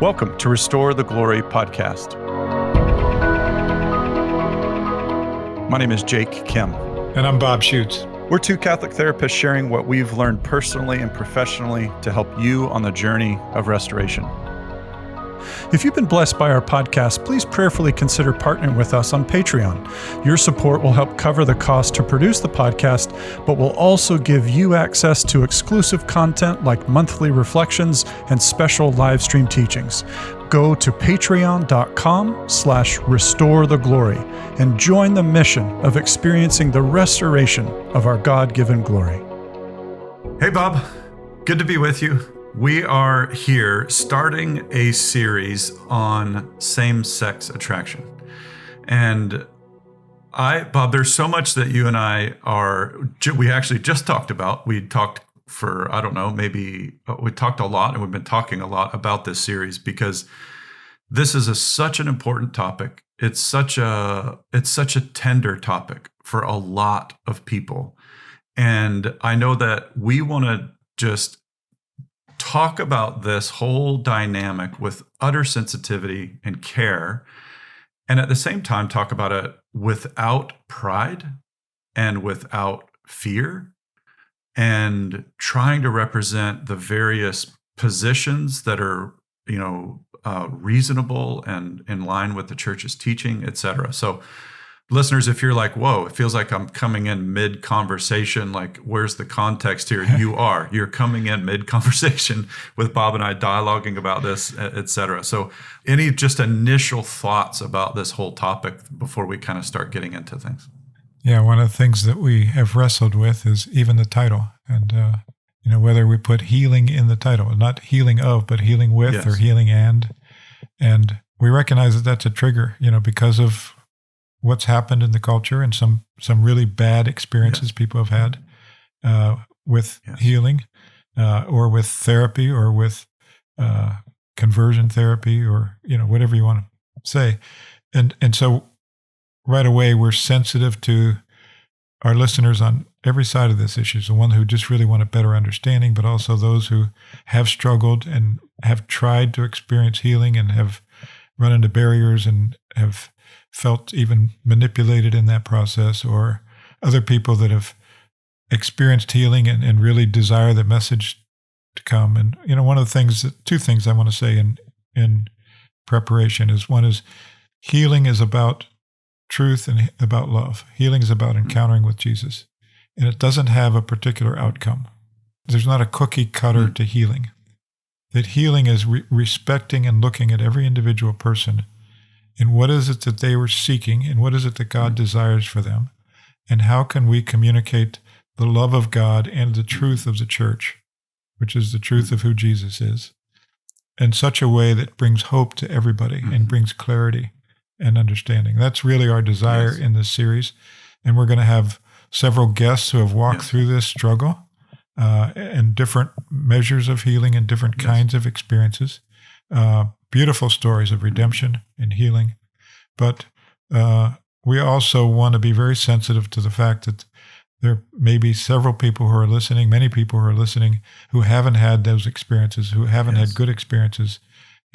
Welcome to Restore the Glory podcast. My name is Jake Kim. And I'm Bob Schutz. We're two Catholic therapists sharing what we've learned personally and professionally to help you on the journey of restoration. If you've been blessed by our podcast, please prayerfully consider partnering with us on Patreon. Your support will help cover the cost to produce the podcast, but will also give you access to exclusive content like monthly reflections and special live stream teachings. Go to patreon.com/restore the glory and join the mission of experiencing the restoration of our God-given glory. Hey, Bob. Good to be with you. We are here starting a series on same-sex attraction. And Bob, there's so much that you and I we actually just talked about. We talked for, I don't know, we talked a lot, and we've been talking a lot about this series because this is such an important topic. It's such a tender topic for a lot of people. And I know that we want to just talk about this whole dynamic with utter sensitivity and care, and at the same time talk about it without pride and without fear, and trying to represent the various positions that are, reasonable and in line with the church's teaching, etc. So listeners, if you're like, whoa, it feels like I'm coming in mid-conversation, like where's the context here? You're coming in mid-conversation with Bob and I dialoguing about this, etc. So any just initial thoughts about this whole topic before we kind of start getting into things? Yeah, one of the things that we have wrestled with is even the title. And, whether we put healing in the title, not healing of, but healing with, yes, or healing and we recognize that that's a trigger, because of what's happened in the culture and some really bad experiences, yes, people have had with, yes, healing or with therapy or with conversion therapy or, whatever you want to say. And so right away, we're sensitive to our listeners on every side of this issue. So one who just really want a better understanding, but also those who have struggled and have tried to experience healing and have run into barriers and have felt even manipulated in that process, or other people that have experienced healing and really desire the message to come. And, one of the things, two things I want to say in preparation is, one is healing is about truth and about love. Healing is about encountering with Jesus. And it doesn't have a particular outcome. There's not a cookie cutter to healing. That healing is respecting and looking at every individual person and what is it that they were seeking and what is it that God desires for them, and how can we communicate the love of God and the truth of the church, which is the truth of who Jesus is, in such a way that brings hope to everybody and brings clarity and understanding. That's really our desire, yes, in this series. And we're going to have several guests who have walked, yes, through this struggle and different measures of healing and different, yes, kinds of experiences. Beautiful stories of redemption and healing. But we also want to be very sensitive to the fact that there may be several people who are listening, many people who are listening, who haven't had those experiences, who haven't, yes, had good experiences.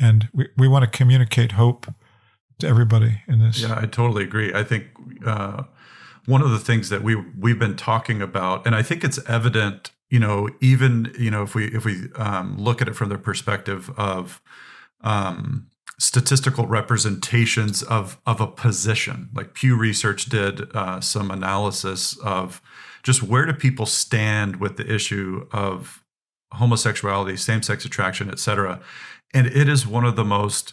And we want to communicate hope to everybody in this. Yeah, I totally agree. I think one of the things that we've been talking about, and I think it's evident, even if we look at it from the perspective of statistical representations of a position, like Pew Research did some analysis of just where do people stand with the issue of homosexuality, same-sex attraction, et cetera. And it is one of the most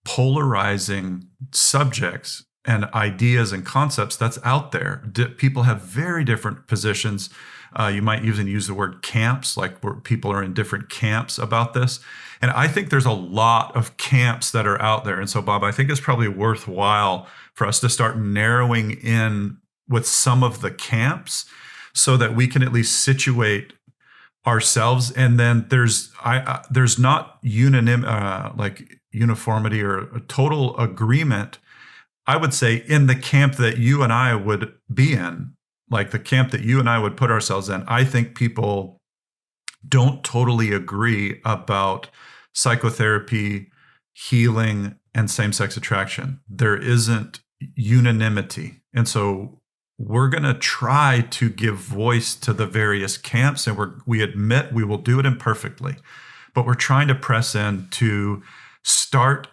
polarizing subjects and ideas and concepts that's out there. People have very different positions. You might even use the word camps, like where people are in different camps about this. And I think there's a lot of camps that are out there. And so, Bob, I think it's probably worthwhile for us to start narrowing in with some of the camps so that we can at least situate ourselves. And then there's not uniformity or a total agreement, I would say, in the camp that you and I would be in, like the camp that you and I would put ourselves in. I think people don't totally agree about psychotherapy, healing, and same-sex attraction. There isn't unanimity. And so we're going to try to give voice to the various camps, and we admit we will do it imperfectly, but we're trying to press in to start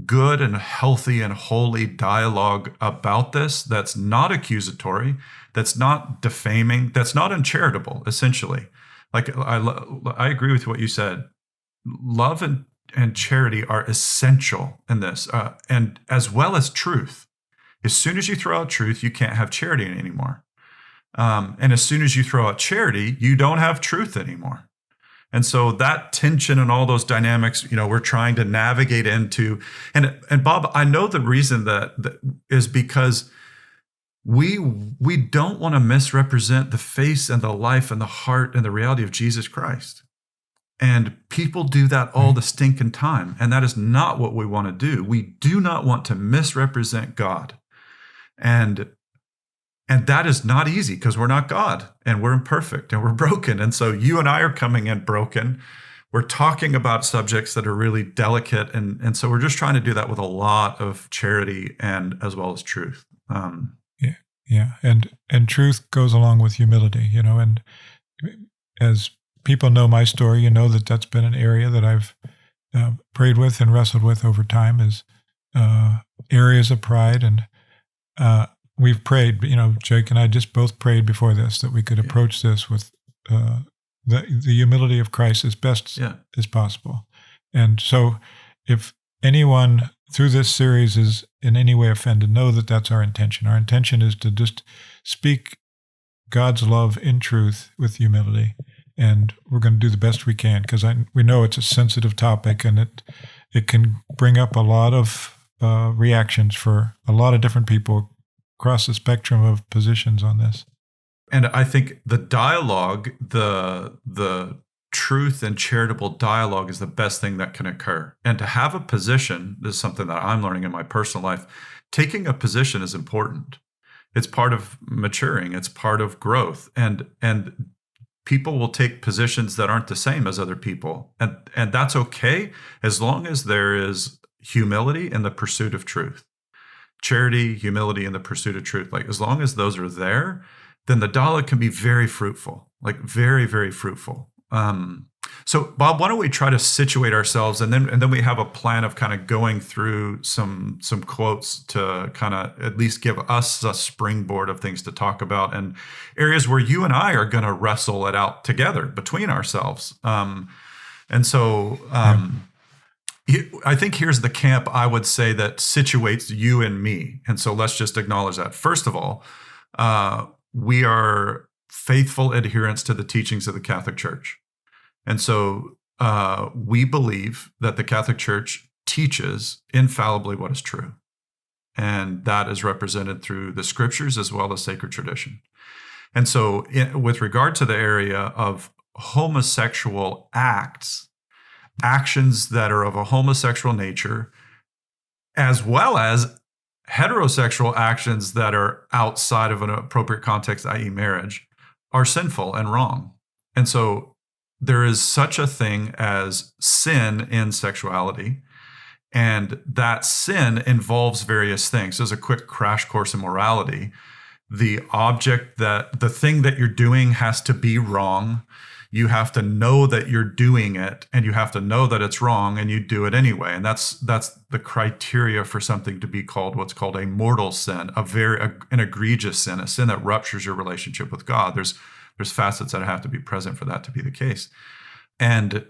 good and healthy and holy dialogue about this that's not accusatory, that's not defaming, that's not uncharitable, essentially. Like, I agree with what you said. Love and charity are essential in this, and as well as truth. As soon as you throw out truth, you can't have charity anymore. And as soon as you throw out charity, you don't have truth anymore. And so that tension and all those dynamics, we're trying to navigate into. And Bob, I know the reason that is because we don't want to misrepresent the face and the life and the heart and the reality of Jesus Christ. And people do that all the stinking time. And that is not what we want to do. We do not want to misrepresent God. And that is not easy because we're not God and we're imperfect and we're broken. And so you and I are coming in broken. We're talking about subjects that are really delicate. And so we're just trying to do that with a lot of charity and as well as truth. Yeah. And truth goes along with humility, and as people know my story, that's been an area that I've prayed with and wrestled with over time is areas of pride. And we've prayed, Jake and I just both prayed before this that we could approach this with the humility of Christ as best as possible. And so if anyone through this series is in any way offended, know that that's our intention. Our intention is to just speak God's love in truth with humility. And we're going to do the best we can because we know it's a sensitive topic and it can bring up a lot of reactions for a lot of different people across the spectrum of positions on this. And I think the dialogue, the truth and charitable dialogue is the best thing that can occur. And to have a position, this is something that I'm learning in my personal life, taking a position is important. It's part of maturing. It's part of growth. And people will take positions that aren't the same as other people. And that's okay as long as there is humility in the pursuit of truth. Charity, humility, and the pursuit of truth. Like, as long as those are there, then the dialogue can be very fruitful, like very, very fruitful. So Bob, why don't we try to situate ourselves and then we have a plan of kind of going through some quotes to kind of at least give us a springboard of things to talk about and areas where you and I are going to wrestle it out together between ourselves. I think here's the camp I would say that situates you and me. And so let's just acknowledge that. First of all, we are faithful adherents to the teachings of the Catholic Church. And so we believe that the Catholic Church teaches infallibly what is true. And that is represented through the scriptures as well as sacred tradition. And so with regard to the area of homosexual actions that are of a homosexual nature, as well as heterosexual actions that are outside of an appropriate context, i.e. marriage, are sinful and wrong. And so there is such a thing as sin in sexuality, and that sin involves various things. As a quick crash course in morality, the thing that you're doing has to be wrong. You have to know that you're doing it, and you have to know that it's wrong, and you do it anyway. And that's the criteria for something to be called what's called a mortal sin, an egregious sin, a sin that ruptures your relationship with God. There's facets that have to be present for that to be the case. And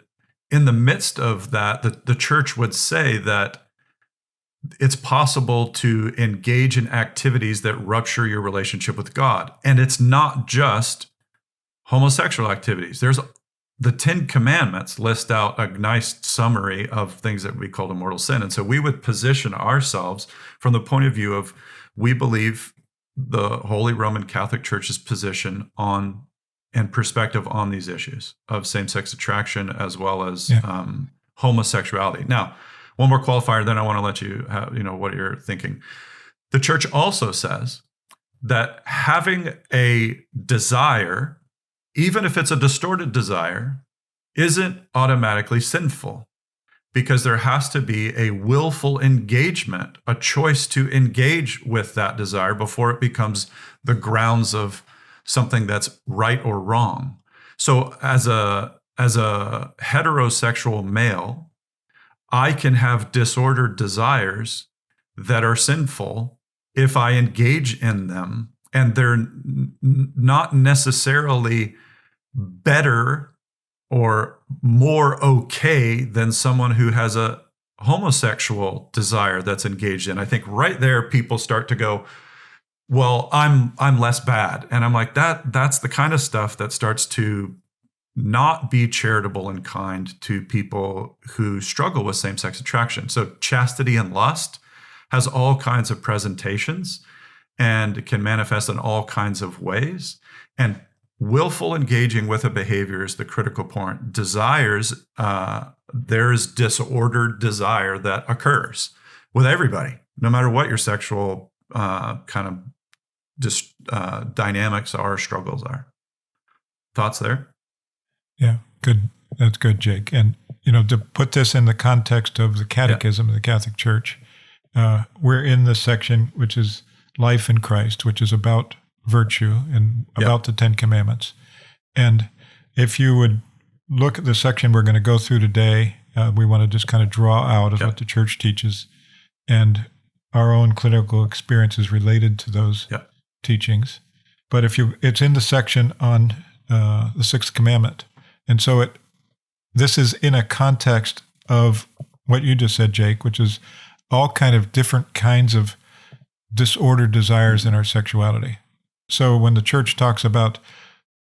in the midst of that, the church would say that it's possible to engage in activities that rupture your relationship with God. And it's not just homosexual activities. There's the 10 Commandments list out a nice summary of things that we call a mortal sin. And so we would position ourselves from the point of view of, we believe the Holy Roman Catholic Church's position on and perspective on these issues of same-sex attraction as well as homosexuality. Now, one more qualifier, then I want to let you have, what you're thinking. The church also says that having a desire, even if it's a distorted desire, isn't automatically sinful. because there has to be a willful engagement, a choice to engage with that desire before it becomes the grounds of something that's right or wrong. So as a heterosexual male, I can have disordered desires that are sinful if I engage in them, and they're not necessarily better or more okay than someone who has a homosexual desire that's engaged in. I think right there people start to go, well, I'm less bad. And I'm like, that's the kind of stuff that starts to not be charitable and kind to people who struggle with same-sex attraction. So chastity and lust has all kinds of presentations and can manifest in all kinds of ways. And willful engaging with a behavior is the critical point. Desires, there's disordered desire that occurs with everybody, no matter what your sexual kind of dynamics are, struggles are. Thoughts there? Yeah, good. That's good, Jake. And, to put this in the context of the catechism of the Catholic Church, we're in the section which is life in Christ, which is about virtue and about the 10 Commandments. And if you would look at the section we're going to go through today, we want to just kind of draw out of what the church teaches and our own clinical experiences related to those teachings. But it's in the section on the sixth commandment. And so this is in a context of what you just said, Jake, which is all kind of different kinds of disordered desires in our sexuality. So when the church talks about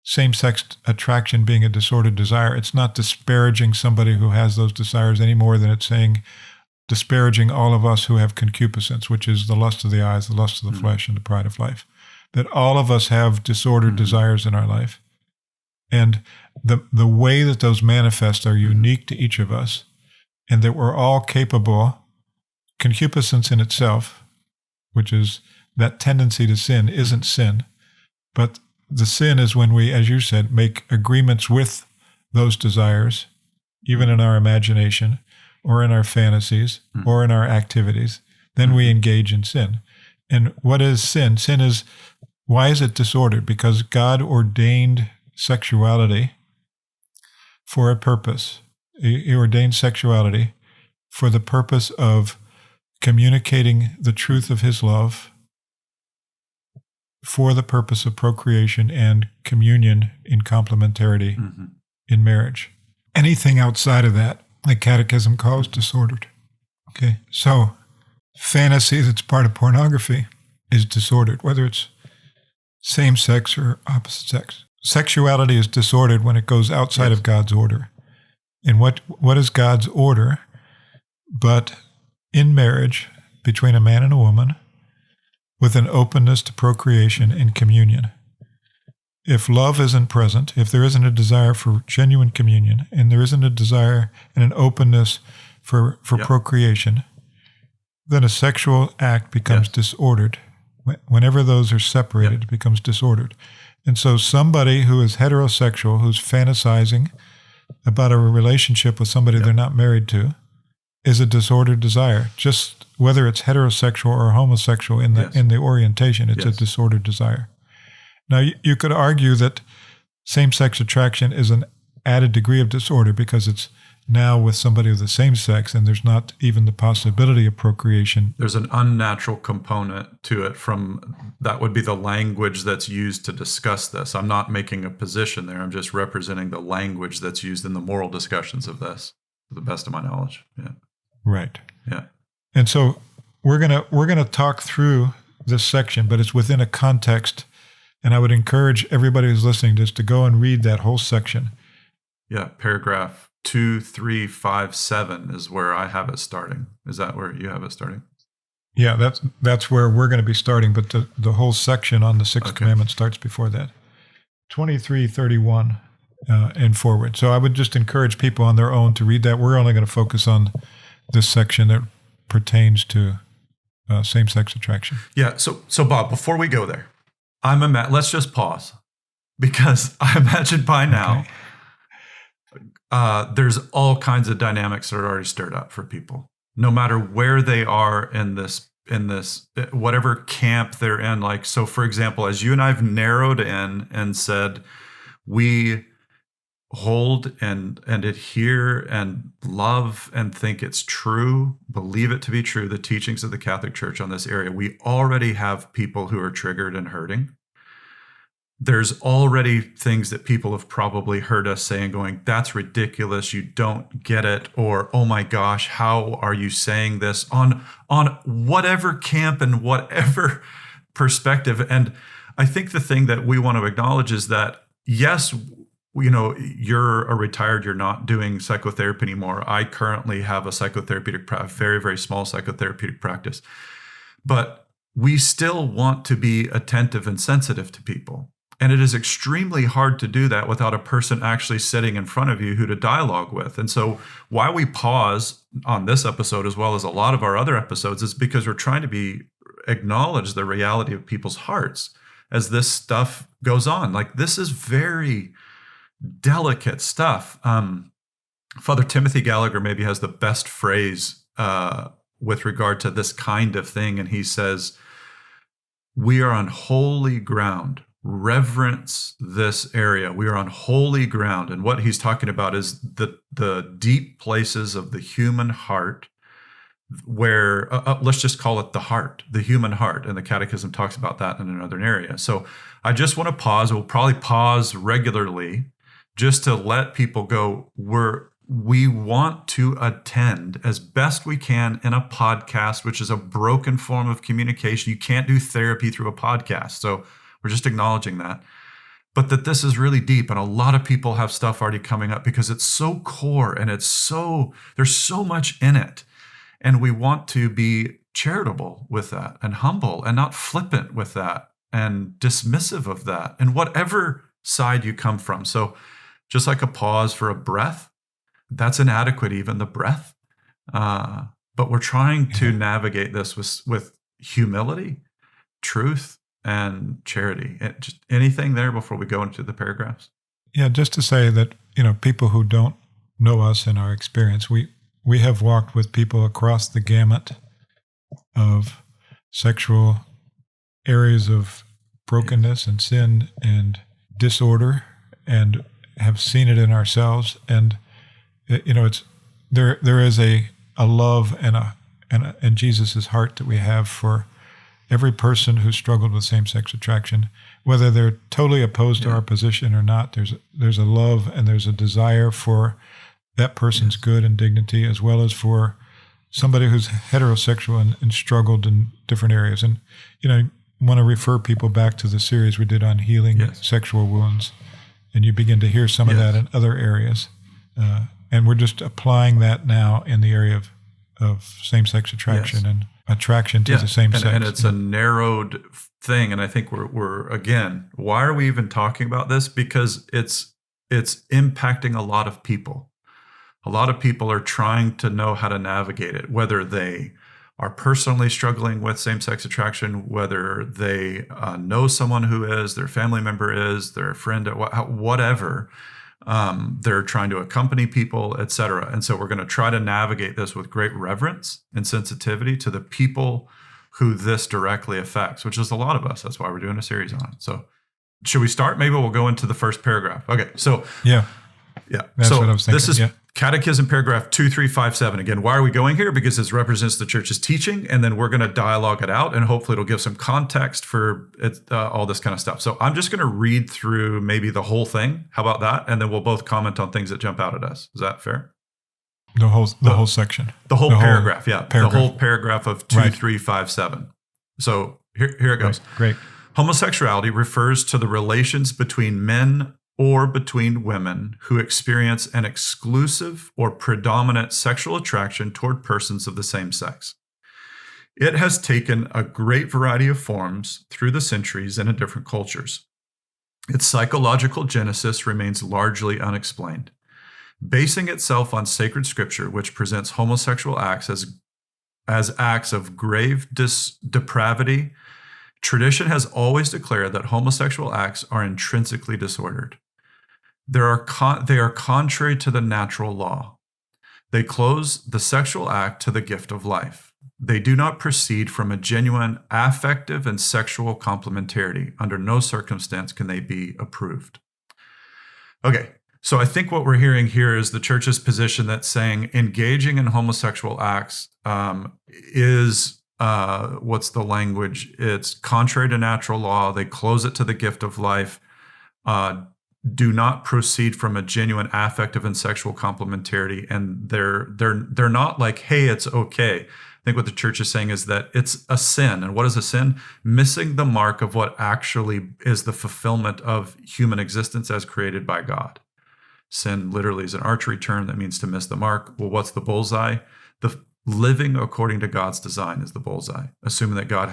same-sex attraction being a disordered desire, it's not disparaging somebody who has those desires any more than it's saying disparaging all of us who have concupiscence, which is the lust of the eyes, the lust of the flesh, and the pride of life. That all of us have disordered desires in our life. And the way that those manifest are unique to each of us, and that we're all capable. Concupiscence in itself, which is that tendency to sin, isn't sin. But the sin is when we, as you said, make agreements with those desires, even in our imagination or in our fantasies or in our activities. Then we engage in sin. And what is sin? Sin is, why is it disordered? Because God ordained sexuality for a purpose. He ordained sexuality for the purpose of communicating the truth of his love for the purpose of procreation and communion in complementarity in marriage. Anything outside of that, the catechism calls disordered. Okay, so fantasy that's part of pornography is disordered, whether it's same sex or opposite sex. Sexuality is disordered when it goes outside of God's order. And what is God's order? But in marriage between a man and a woman, with an openness to procreation and communion. If love isn't present, if there isn't a desire for genuine communion, and there isn't a desire and an openness for procreation, then a sexual act becomes disordered. Whenever those are separated, it becomes disordered. And so somebody who is heterosexual, who's fantasizing about a relationship with somebody they're not married to, is a disordered desire. Just whether it's heterosexual or homosexual in the orientation, it's a disordered desire. Now, you could argue that same-sex attraction is an added degree of disorder because it's now with somebody of the same sex and there's not even the possibility of procreation. There's an unnatural component to it that would be the language that's used to discuss this. I'm not making a position there. I'm just representing the language that's used in the moral discussions of this, to the best of my knowledge. Yeah. Right. Yeah. And so we're gonna talk through this section, but it's within a context. And I would encourage everybody who's listening just to go and read that whole section. Yeah, paragraph 2, 3, 5, 7 is where I have it starting. Is that where you have it starting? Yeah, that's where we're going to be starting, but the whole section on the sixth commandment starts before that. 23:31 and forward. So I would just encourage people on their own to read that. We're only going to focus on this section that pertains to same-sex attraction. Yeah, so Bob, before we go there, let's just pause, because I imagine by now there's all kinds of dynamics that are already stirred up for people, no matter where they are in this whatever camp they're in. Like, so for example, as you and I've narrowed in and said, we hold and adhere and love and think it's true, believe it to be true, the teachings of the Catholic Church on this area, we already have people who are triggered and hurting. There's already things that people have probably heard us saying, going, that's ridiculous, you don't get it, or oh my gosh, how are you saying this, on whatever camp and whatever perspective. And I think the thing that we want to acknowledge is that, yes, you're you're not doing psychotherapy anymore. I currently have a psychotherapeutic, very, very small psychotherapeutic practice, but we still want to be attentive and sensitive to people. And it is extremely hard to do that without a person actually sitting in front of you who to dialogue with. And so why we pause on this episode, as well as a lot of our other episodes, is because we're trying to acknowledge the reality of people's hearts as this stuff goes on. Like, this is very delicate stuff. Father Timothy Gallagher maybe has the best phrase with regard to this kind of thing. And he says, we are on holy ground. Reverence this area. We are on holy ground. And what he's talking about is the deep places of the human heart, where let's just call it the human heart. And the catechism talks about that in another area. So I just want to pause. We'll probably pause regularly just to let people go, we want to attend as best we can in a podcast, which is a broken form of communication. You can't do therapy through a podcast. So we're just acknowledging that. But that this is really deep, and a lot of people have stuff already coming up because it's so core and there's so much in it. And we want to be charitable with that and humble and not flippant with that and dismissive of that, and whatever side you come from. So just like a pause for a breath, that's inadequate, even the breath. But we're trying to navigate this with humility, truth, and charity. Just anything there before we go into the paragraphs? Yeah, just to say that, people who don't know us in our experience, we have walked with people across the gamut of sexual areas of brokenness and sin and disorder, and have seen it in ourselves. And it's there is a love and Jesus's heart that we have for every person who struggled with same-sex attraction, whether they're totally opposed to our position or not. There's a love and there's a desire for that person's good and dignity, as well as for somebody who's heterosexual and struggled in different areas. And want to refer people back to the series we did on healing sexual wounds, and you begin to hear some of that in other areas. And we're just applying that now in the area of same-sex attraction and attraction to the same sex. And it's a narrowed thing. And I think we're again, why are we even talking about this? Because it's impacting a lot of people. A lot of people are trying to know how to navigate it, whether they are personally struggling with same-sex attraction, whether they know someone who is, their family member is, their friend, whatever. They're trying to accompany people, etc. And so we're going to try to navigate this with great reverence and sensitivity to the people who this directly affects, which is a lot of us. That's why we're doing a series on it. So should we start? Maybe we'll go into the first paragraph. Okay. So yeah. That's so what I was thinking. This is Catechism paragraph 2357. Again, why are we going here? Because this represents the church's teaching, and then we're going to dialogue it out, and hopefully it'll give some context for it, all this kind of stuff. So I'm just going to read through maybe the whole thing. How about that? And then we'll both comment on things that jump out at us. Is that fair? The whole section. The whole paragraph, paragraph. The whole paragraph of 2357. So here it goes. Great. Homosexuality refers to the relations between men or between women who experience an exclusive or predominant sexual attraction toward persons of the same sex. It has taken a great variety of forms through the centuries and in different cultures. Its psychological genesis remains largely unexplained. Basing itself on sacred scripture, which presents homosexual acts as acts of grave depravity, tradition has always declared that homosexual acts are intrinsically disordered. they are contrary to the natural law. They close the sexual act to the gift of life. They do not proceed from a genuine affective and sexual complementarity. Under no circumstance can they be approved. Okay, so I think what we're hearing here is the church's position that's saying engaging in homosexual acts is, what's the language? It's contrary to natural law. They close it to the gift of life. Do not proceed from a genuine affective and sexual complementarity. And they're not like, hey, it's okay. I think what the church is saying is that it's a sin. And what is a sin? Missing the mark of what actually is the fulfillment of human existence as created by God. Sin literally is an archery term that means to miss the mark. Well, what's the bullseye? The living according to God's design is the bullseye, assuming that God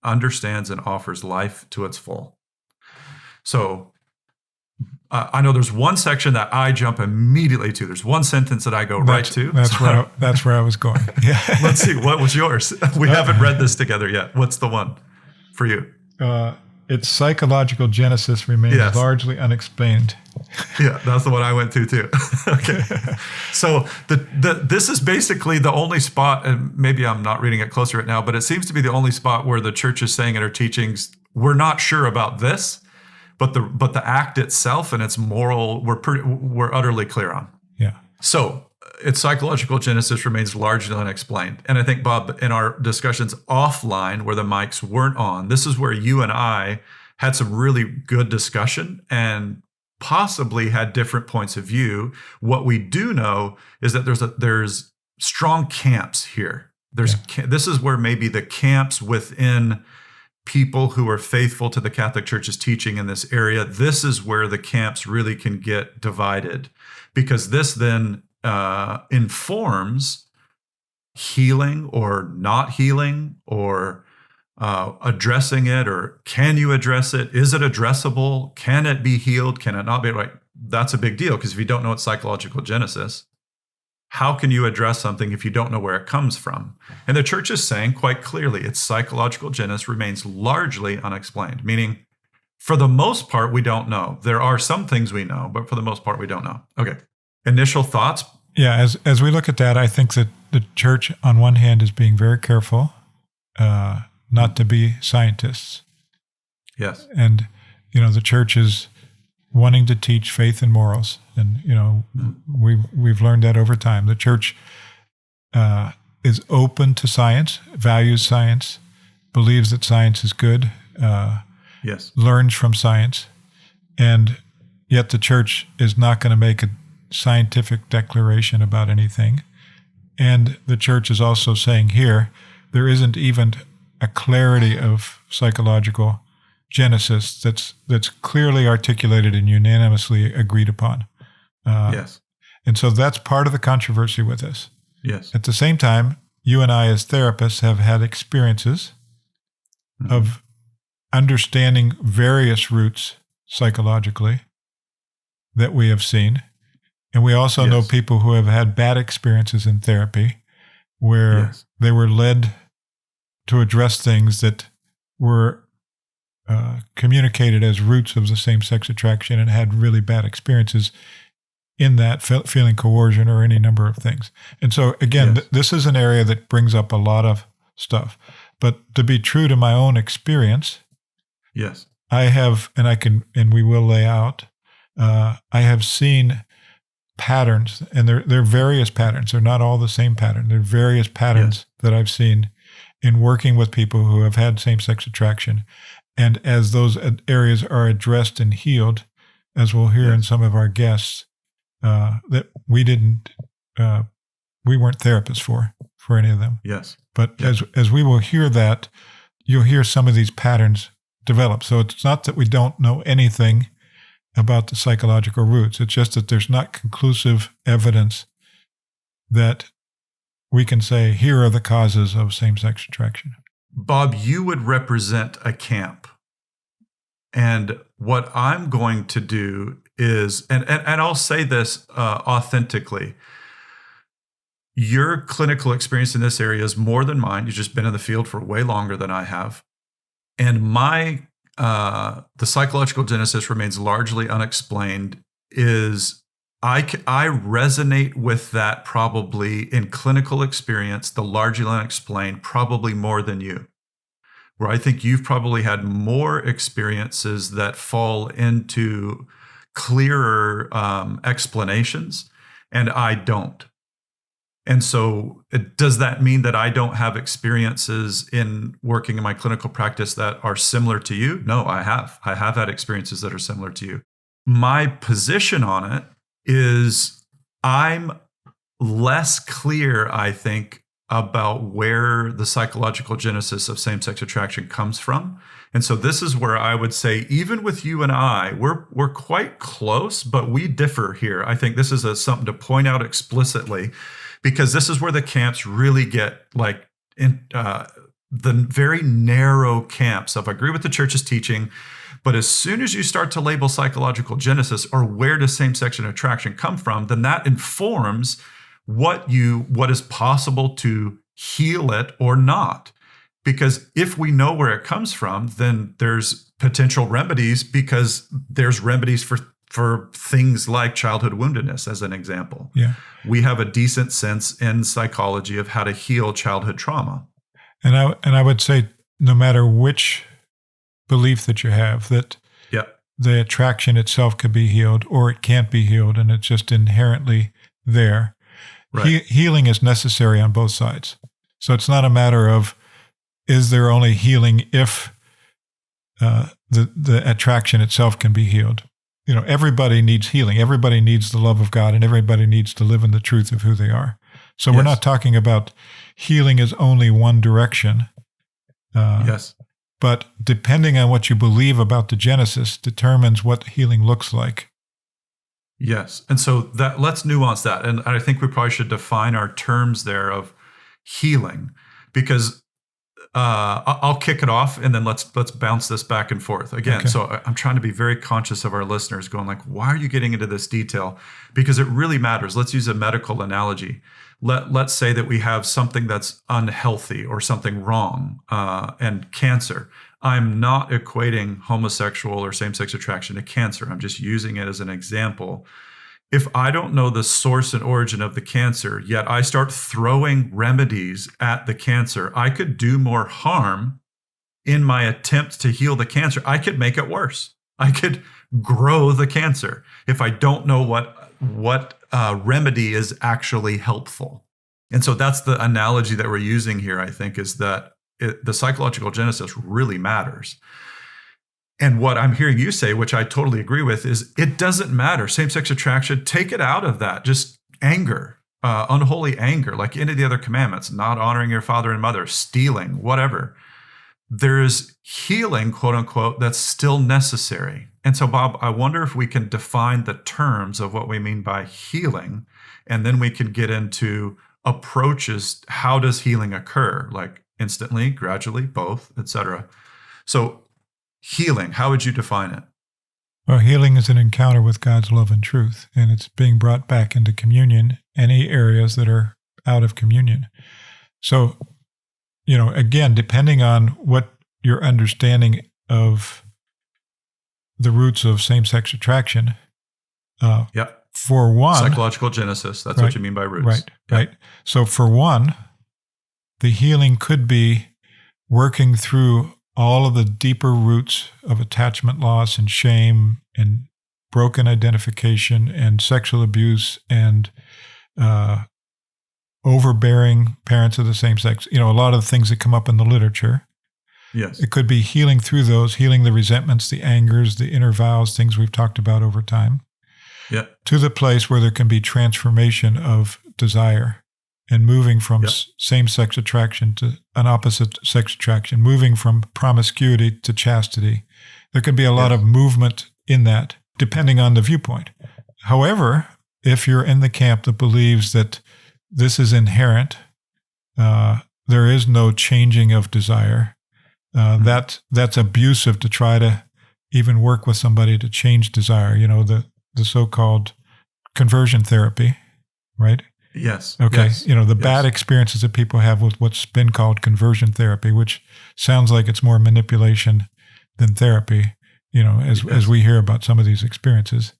understands and offers life to its full. So I know there's one section that I jump immediately to. There's one sentence that I go right to. That's where I was going. Yeah. Let's see. What was yours? We haven't read this together yet. What's the one for you? Its psychological genesis remains largely unexplained. Yeah, that's the one I went to too. Okay. So this is basically the only spot, and maybe I'm not reading it closer right now, but it seems to be the only spot where the church is saying in her teachings, we're not sure about this. But the act itself and its moral, we're utterly clear on. Yeah. So its psychological genesis remains largely unexplained. And I think, Bob, in our discussions offline where the mics weren't on, this is where you and I had some really good discussion and possibly had different points of view. What we do know is that there's strong camps here. This is where maybe the camps within people who are faithful to the Catholic Church's teaching in this area, this is where the camps really can get divided, because this then informs healing or not healing, or addressing it, or can you address it? Is it addressable? Can it be healed? Can it not be? Right? That's a big deal, because if you don't know its psychological genesis, how can you address something if you don't know where it comes from? And the church is saying quite clearly its psychological genesis remains largely unexplained, meaning for the most part, we don't know. There are some things we know, but for the most part, we don't know. Okay. Initial thoughts? Yeah, as we look at that, I think that the church, on one hand, is being very careful not to be scientists. Yes. And, the church is wanting to teach faith and morals. And, we've learned that over time. The church is open to science, values science, believes that science is good, learns from science. And yet the church is not going to make a scientific declaration about anything. And the church is also saying here, there isn't even a clarity of psychological genesis that's clearly articulated and unanimously agreed upon. And so that's part of the controversy with this. Yes. At the same time, you and I as therapists have had experiences of understanding various roots psychologically that we have seen. And we also know people who have had bad experiences in therapy where they were led to address things that were communicated as roots of the same-sex attraction and had really bad experiences in that, feeling coercion or any number of things. And so, again, this is an area that brings up a lot of stuff. But to be true to my own experience, I have, and we will lay out, I have seen patterns, and they're various patterns. They're not all the same pattern. They're various patterns that I've seen in working with people who have had same-sex attraction. And as those areas are addressed and healed, as we'll hear in some of our guests, that we weren't therapists for any of them. But as we will hear that, you'll hear some of these patterns develop. So it's not that we don't know anything about the psychological roots. It's just that there's not conclusive evidence that we can say, here are the causes of same-sex attraction. Bob, you would represent a camp. And what I'm going to do is, and I'll say this authentically, your clinical experience in this area is more than mine. You've just been in the field for way longer than I have. And the psychological genesis remains largely unexplained is I resonate with that probably in clinical experience, the largely unexplained, probably more than you. Where I think you've probably had more experiences that fall into clearer explanations, and I don't. And so does that mean that I don't have experiences in working in my clinical practice that are similar to you? No, I have. I have had experiences that are similar to you. My position on it is I'm less clear, I think, about where the psychological genesis of same-sex attraction comes from. And so this is where I would say, even with you and I, we're quite close, but we differ here. I think this is something to point out explicitly, because this is where the camps really get like in the very narrow camps of I agree with the church's teaching, but as soon as you start to label psychological genesis or where does same-sex attraction come from, then that informs what is possible to heal it or not. Because if we know where it comes from, then there's potential remedies, because there's remedies for things like childhood woundedness, as an example. Yeah. We have a decent sense in psychology of how to heal childhood trauma. And I would say, no matter which belief that you have, that the attraction itself could be healed or it can't be healed, and it's just inherently there. Right. Healing is necessary on both sides. So it's not a matter of, is there only healing if the attraction itself can be healed? You know, everybody needs healing. Everybody needs the love of God, and everybody needs to live in the truth of who they are. So we're not talking about healing is only one direction. Yes. But depending on what you believe about the Genesis determines what healing looks like. Yes. And so let's nuance that. And I think we probably should define our terms there of healing, because I'll kick it off and then let's bounce this back and forth again. Okay. So I'm trying to be very conscious of our listeners going like, why are you getting into this detail? Because it really matters. Let's use a medical analogy. Let's say that we have something that's unhealthy or something wrong and cancer. I'm not equating homosexual or same-sex attraction to cancer. I'm just using it as an example. If I don't know the source and origin of the cancer, yet I start throwing remedies at the cancer, I could do more harm in my attempt to heal the cancer. I could make it worse. I could grow the cancer if I don't know what remedy is actually helpful. And so that's the analogy that we're using here, I think, is that the psychological genesis really matters. And what I'm hearing you say, which I totally agree with, is it doesn't matter. Same-sex attraction, take it out of that. Just anger, unholy anger, like any of the other commandments, not honoring your father and mother, stealing, whatever. There's healing, quote unquote, that's still necessary. And so, Bob, I wonder if we can define the terms of what we mean by healing, and then we can get into approaches. How does healing occur? Like instantly, gradually, both, etc. So healing, how would you define it? Well, healing is an encounter with God's love and truth, and it's being brought back into communion, any areas that are out of communion. So, again, depending on what your understanding of the roots of same-sex attraction, for one... Psychological genesis, that's what you mean by roots. Right. So for one, the healing could be working through all of the deeper roots of attachment loss and shame and broken identification and sexual abuse and overbearing parents of the same sex. A lot of the things that come up in the literature. Yes. It could be healing through those, healing the resentments, the angers, the inner vows, things we've talked about over time. Yeah. To the place where there can be transformation of desire and moving from same-sex attraction to an opposite sex attraction, moving from promiscuity to chastity. There can be a lot of movement in that, depending on the viewpoint. However, if you're in the camp that believes that this is inherent, there is no changing of desire, that's abusive to try to even work with somebody to change desire, the so-called conversion therapy, right? Yes. Okay. Yes. The bad experiences that people have with what's been called conversion therapy, which sounds like it's more manipulation than therapy, as we hear about some of these experiences.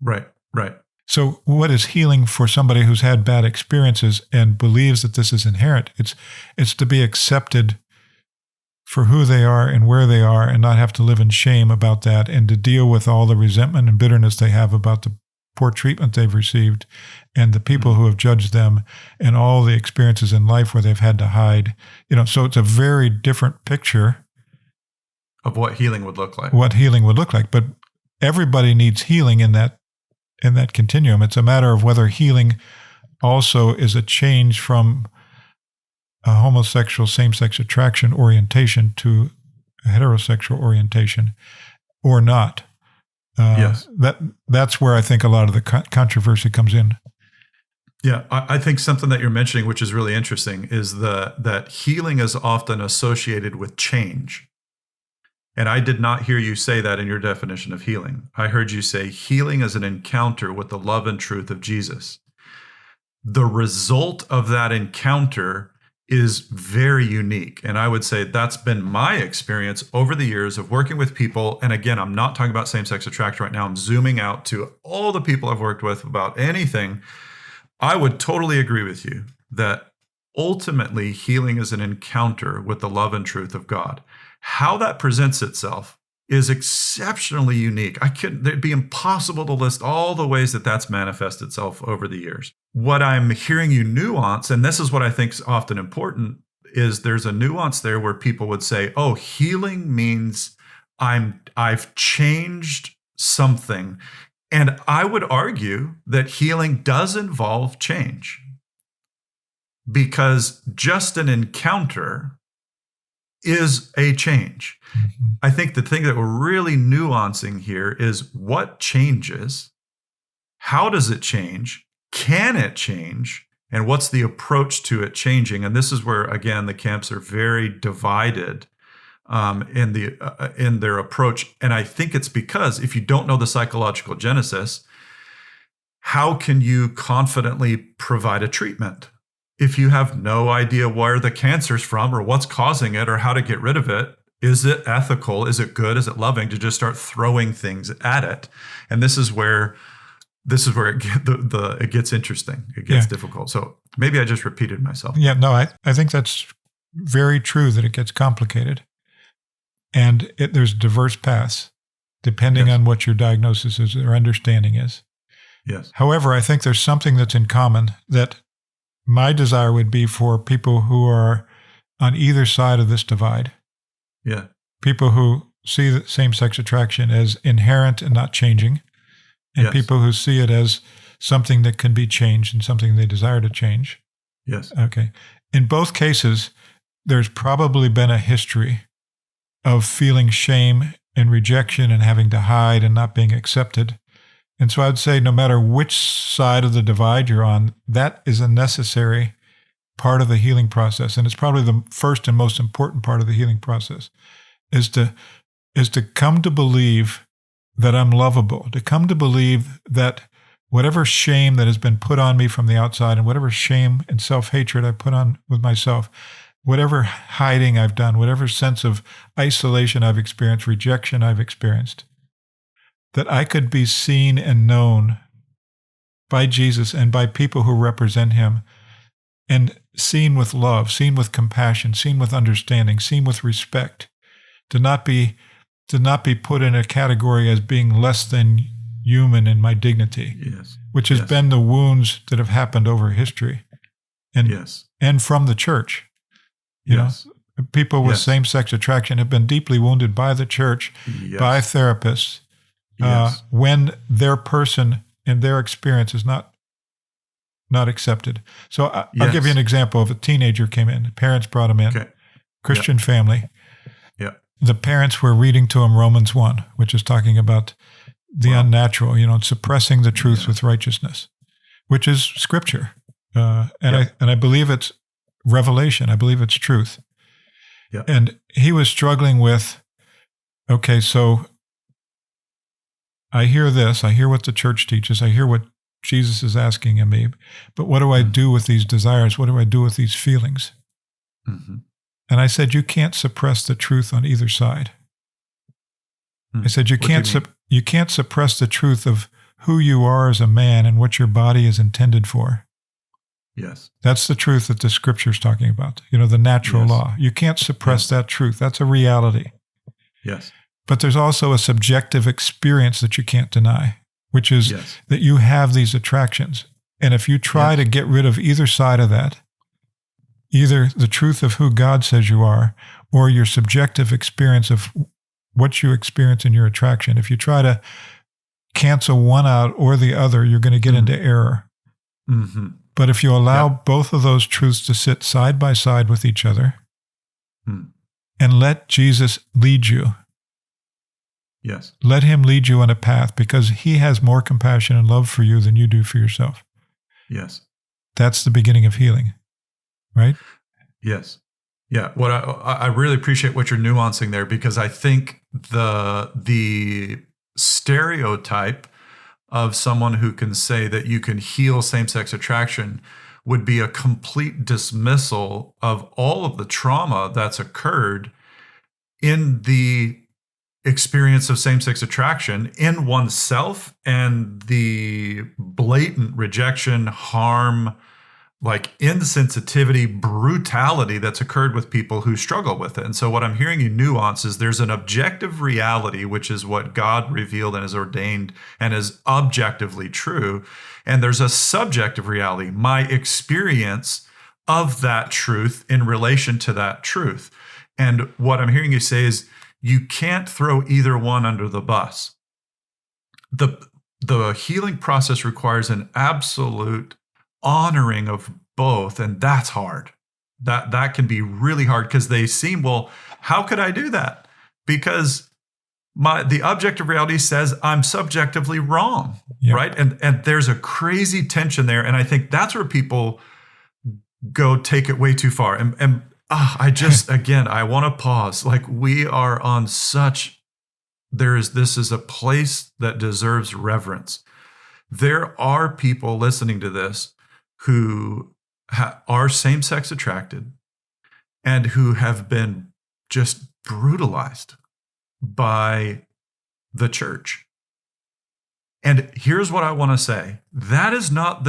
Right, right. So what is healing for somebody who's had bad experiences and believes that this is inherent? It's to be accepted for who they are and where they are and not have to live in shame about that, and to deal with all the resentment and bitterness they have about the poor treatment they've received and the people who have judged them and all the experiences in life where they've had to hide. So it's a very different picture of what healing would look like. But everybody needs healing in that continuum. It's a matter of whether healing also is a change from a homosexual same-sex attraction orientation to a heterosexual orientation or not. Yes. That's where I think a lot of the controversy comes in. Yeah, I think something that you're mentioning, which is really interesting, is that healing is often associated with change. And I did not hear you say that in your definition of healing. I heard you say healing is an encounter with the love and truth of Jesus. The result of that encounter is very unique. And I would say that's been my experience over the years of working with people. And again, I'm not talking about same-sex attraction right now. I'm zooming out to all the people I've worked with about anything. I would totally agree with you that ultimately healing is an encounter with the love and truth of God. How that presents itself is exceptionally unique. It'd be impossible to list all the ways that that's manifested itself over the years. What I'm hearing you nuance, and this is what I think is often important, is there's a nuance there where people would say, oh, healing means I've changed something. And I would argue that healing does involve change, because just an encounter is a change. Mm-hmm. I think the thing that we're really nuancing here is what changes, how does it change, can it change, and what's the approach to it changing? And this is where, again, the camps are very divided in their approach. And I think it's because if you don't know the psychological genesis, how can you confidently provide a treatment? If you have no idea where the cancer's from or what's causing it or how to get rid of it, is it ethical? Is it good? Is it loving to just start throwing things at it? And this is where it gets interesting. It gets difficult. So maybe I just repeated myself. Yeah, no, I think that's very true that it gets complicated. And there's diverse paths depending on what your diagnosis is or understanding is. Yes. However, I think there's something that's in common that my desire would be for people who are on either side of this divide. Yeah. People who see the same-sex attraction as inherent and not changing, and people who see it as something that can be changed and something they desire to change. Yes. Okay. In both cases, there's probably been a history of feeling shame and rejection and having to hide and not being accepted. And so I would say no matter which side of the divide you're on, that is a necessary part of the healing process. And it's probably the first and most important part of the healing process is to come to believe that I'm lovable, to come to believe that whatever shame that has been put on me from the outside and whatever shame and self-hatred I put on with myself, whatever hiding I've done, whatever sense of isolation I've experienced, rejection I've experienced, that I could be seen and known by Jesus and by people who represent him, and seen with love, seen with compassion, seen with understanding, seen with respect, to not be put in a category as being less than human in my dignity, which has been the wounds that have happened over history and from the church. You know, people with same-sex attraction have been deeply wounded by the church, by therapists, when their person and their experience is not accepted. So I'll give you an example of a teenager came in. Parents brought him in, Christian family. Yeah. The parents were reading to him Romans 1, which is talking about the unnatural, suppressing the truth with righteousness, which is scripture. I believe it's revelation. I believe it's truth. Yeah. And he was struggling with, okay, so I hear this, I hear what the church teaches, I hear what Jesus is asking of me, but what do I do with these desires? What do I do with these feelings? Mm-hmm. And I said, you can't suppress the truth on either side. I said, you can't suppress the truth of who you are as a man and what your body is intended for. Yes. That's the truth that the Scripture is talking about. The natural law. You can't suppress that truth. That's a reality. Yes. But there's also a subjective experience that you can't deny, which is that you have these attractions. And if you try to get rid of either side of that, either the truth of who God says you are or your subjective experience of what you experience in your attraction, if you try to cancel one out or the other, you're going to get into error. Mm-hmm. But if you allow both of those truths to sit side by side with each other and let Jesus lead you, let him lead you on a path, because he has more compassion and love for you than you do for yourself. Yes. That's the beginning of healing, right? Yes. Yeah. What I really appreciate what you're nuancing there, because I think the stereotype of someone who can say that you can heal same-sex attraction would be a complete dismissal of all of the trauma that's occurred in the experience of same-sex attraction in oneself, and the blatant rejection, harm, like insensitivity, brutality that's occurred with people who struggle with it. And so what I'm hearing you nuance is there's an objective reality, which is what God revealed and has ordained and is objectively true. And there's a subjective reality, my experience of that truth in relation to that truth. And what I'm hearing you say is you can't throw either one under the bus. The healing process requires an absolute honoring of both, and that's hard. That can be really hard, because they seem, well, how could I do that? Because the objective reality says I'm subjectively wrong, right? And there's a crazy tension there, and I think that's where people go take it way too far. And I just again, I want to pause. Like, we are on such. This is a place that deserves reverence. There are people listening to this who are same-sex attracted and who have been just brutalized by the church. And here's what I want to say. That's not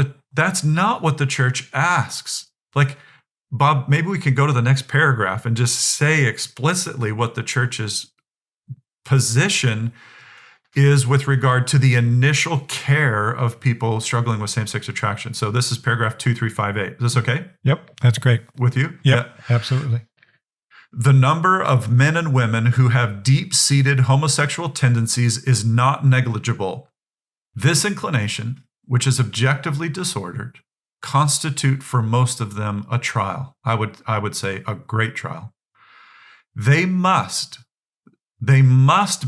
what the church asks. Like, Bob, maybe we can go to the next paragraph and just say explicitly what the church's position is with regard to the initial care of people struggling with same-sex attraction. So this is paragraph 2358. Is this okay? Yep, that's great. With you? Yep, absolutely. The number of men and women who have deep-seated homosexual tendencies is not negligible. This inclination, which is objectively disordered, constitute for most of them a trial. I would say a great trial. They must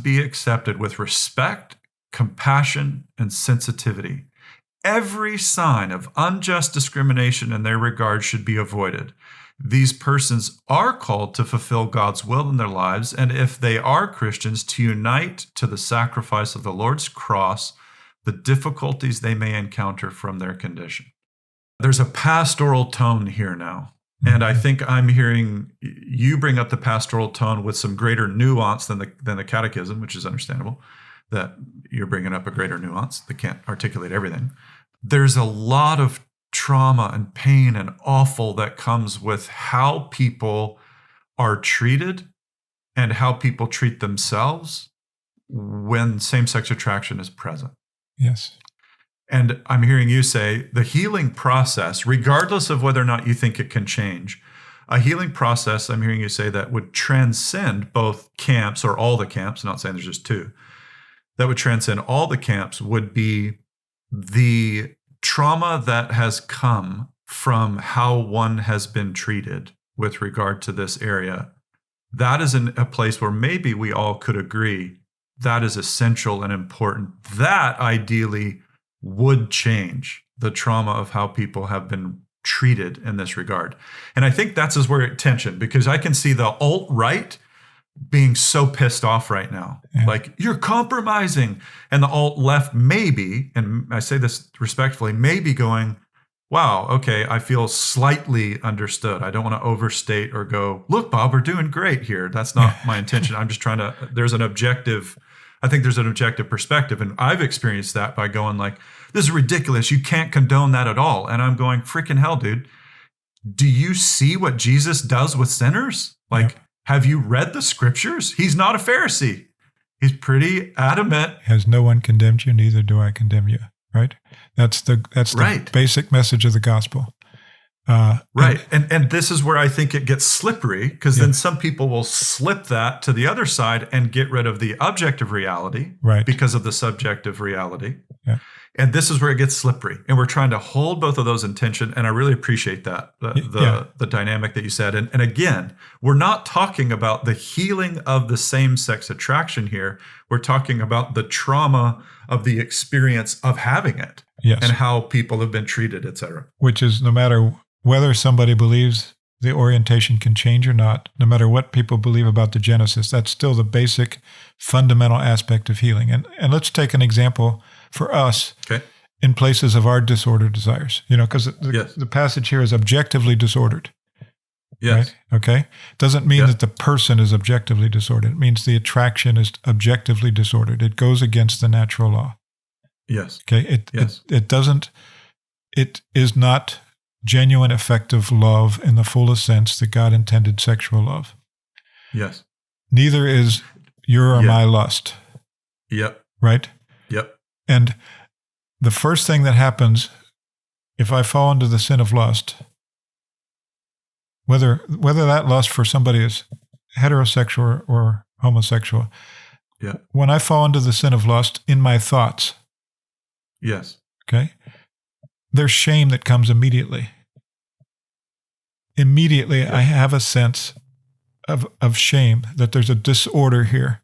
be accepted with respect, compassion, and sensitivity. Every sign of unjust discrimination in their regard should be avoided. These persons are called to fulfill God's will in their lives, and if they are Christians, to unite to the sacrifice of the Lord's cross the difficulties they may encounter from their condition. There's a pastoral tone here now. And I think I'm hearing you bring up the pastoral tone with some greater nuance than the catechism, which is understandable, that you're bringing up a greater nuance. They can't articulate everything. There's a lot of trauma and pain and awful that comes with how people are treated and how people treat themselves when same-sex attraction is present. Yes. And I'm hearing you say the healing process, regardless of whether or not you think it can change, a healing process, I'm hearing you say, that would transcend both camps or all the camps, I'm not saying there's just two, that would transcend all the camps, would be the trauma that has come from how one has been treated with regard to this area. That is a place where maybe we all could agree that is essential and important. That ideally would change the trauma of how people have been treated in this regard. And I think that's where tension, because I can see the alt-right being so pissed off right now. Yeah. Like, you're compromising. And the alt-left maybe, and I say this respectfully, maybe going, wow, okay, I feel slightly understood. I don't want to overstate or go, look, Bob, we're doing great here. That's not my intention. I'm just trying to, there's an objective I think there's an objective perspective. And I've experienced that by going like, this is ridiculous. You can't condone that at all. And I'm going, freaking hell, dude. Do you see what Jesus does with sinners? Like, have you read the scriptures? He's not a Pharisee. He's pretty adamant. Has no one condemned you, neither do I condemn you. Right? That's the right. basic message of the gospel. Right. And this is where I think it gets slippery, because then some people will slip that to the other side and get rid of the objective reality because of the subjective reality. Yeah. And this is where it gets slippery. And we're trying to hold both of those in tension. And I really appreciate that, the dynamic that you said. And again, we're not talking about the healing of the same-sex attraction here. We're talking about the trauma of the experience of having it and how people have been treated, et cetera. Which is no matter whether somebody believes the orientation can change or not, no matter what people believe about the Genesis, that's still the basic fundamental aspect of healing. And let's take an example for us in places of our disordered desires, because the passage here is objectively disordered. Yes. Right? Okay. Doesn't mean that the person is objectively disordered. It means the attraction is objectively disordered. It goes against the natural law. Yes. Okay. It is not genuine, effective love in the fullest sense that God intended sexual love. Yes. Neither is your or my lust. Yep. Right? Yep. And the first thing that happens if I fall into the sin of lust, whether that lust for somebody is heterosexual or homosexual, when I fall into the sin of lust in my thoughts, there's shame that comes immediately. I have a sense of shame, that there's a disorder here.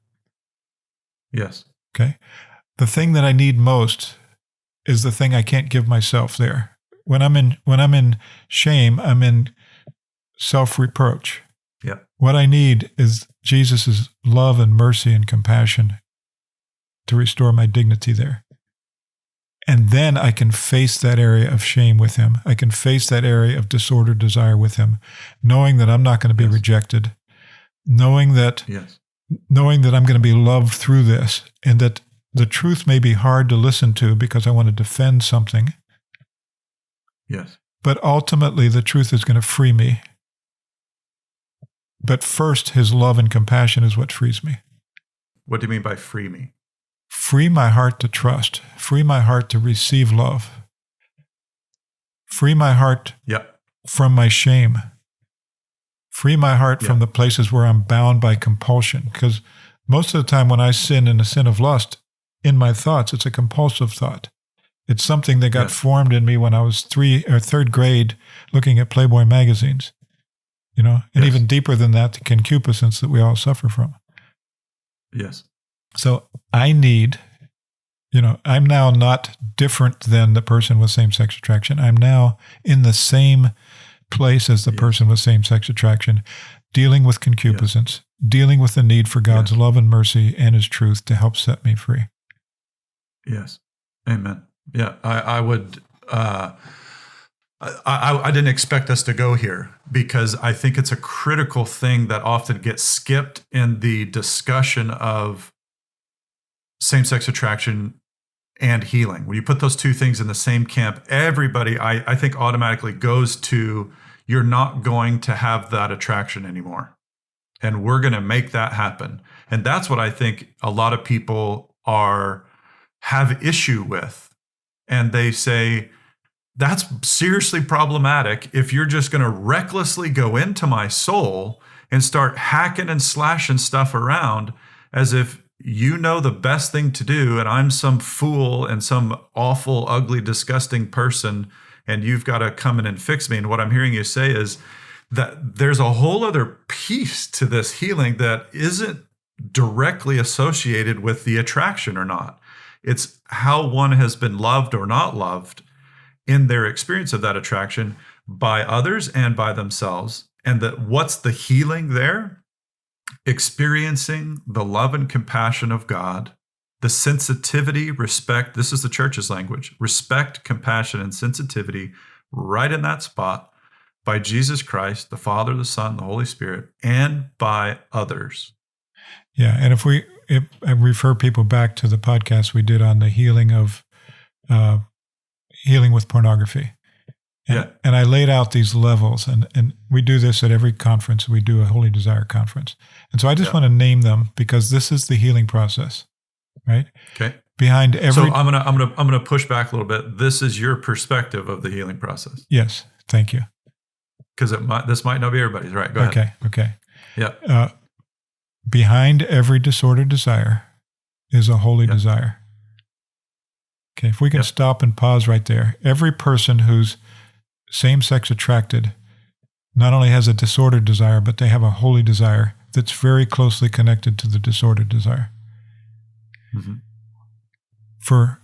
Yes. Okay. The thing that I need most is the thing I can't give myself there. When I'm in shame, I'm in self-reproach. Yeah. What I need is Jesus' love and mercy and compassion to restore my dignity there. And then I can face that area of shame with him. I can face that area of disordered desire with him, knowing that I'm not going to be rejected, knowing that I'm going to be loved through this, and that the truth may be hard to listen to because I want to defend something. Yes. But ultimately, the truth is going to free me. But first, his love and compassion is what frees me. What do you mean by free me? Free my heart to trust. Free my heart to receive love. Free my heart from my shame. Free my heart from the places where I'm bound by compulsion. Because most of the time when I sin in the sin of lust, in my thoughts, it's a compulsive thought. It's something that got formed in me when I was third grade looking at Playboy magazines. And even deeper than that, the concupiscence that we all suffer from. Yes. So I need, I'm now not different than the person with same-sex attraction. I'm now in the same place as the person with same-sex attraction, dealing with concupiscence, dealing with the need for God's love and mercy and his truth to help set me free. Yes. Amen. Yeah. I would, I didn't expect us to go here, because I think it's a critical thing that often gets skipped in the discussion of same-sex attraction and healing. When you put those two things in the same camp, everybody, I think, automatically goes to, you're not going to have that attraction anymore. And we're going to make that happen. And that's what I think a lot of people have issue with. And they say, that's seriously problematic if you're just going to recklessly go into my soul and start hacking and slashing stuff around as if you know the best thing to do, and I'm some fool and some awful, ugly, disgusting person, and you've got to come in and fix me. And what I'm hearing you say is that there's a whole other piece to this healing that isn't directly associated with the attraction or not. It's how one has been loved or not loved in their experience of that attraction by others and by themselves. And that what's the healing there? Experiencing the love and compassion of God, the sensitivity, respect, this is the church's language, respect, compassion, and sensitivity right in that spot by Jesus Christ, the Father, the Son, the Holy Spirit, and by others. Yeah. And if I refer people back to the podcast we did on the healing with pornography. And I laid out these levels, and we do this at every conference. We do a Holy Desire conference. And so I just want to name them because this is the healing process, right? Okay. Behind every. So I'm gonna push back a little bit. This is your perspective of the healing process. Yes. Thank you. Because this might not be everybody's. Right. Go ahead. Okay. Yeah. Behind every disordered desire is a holy desire. Okay. If we can stop and pause right there. Every person who's same-sex attracted not only has a disordered desire, but they have a holy desire that's very closely connected to the disordered desire. Mm-hmm. For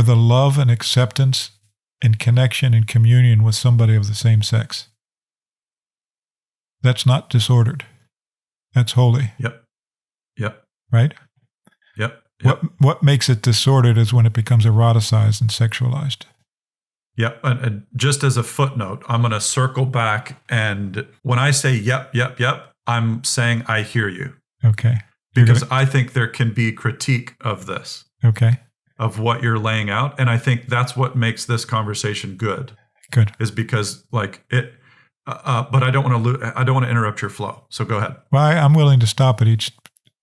the love and acceptance and connection and communion with somebody of the same sex. That's not disordered. That's holy. Yep. Right? Yep. What makes it disordered is when it becomes eroticized and sexualized. Yep. And just as a footnote, I'm going to circle back. And when I say yep, I'm saying I hear you. Okay. Because I think there can be critique of this. Okay. Of what you're laying out. And I think that's what makes this conversation good. Good. Is because like it, but I don't want to interrupt your flow. So go ahead. Well, I'm willing to stop at each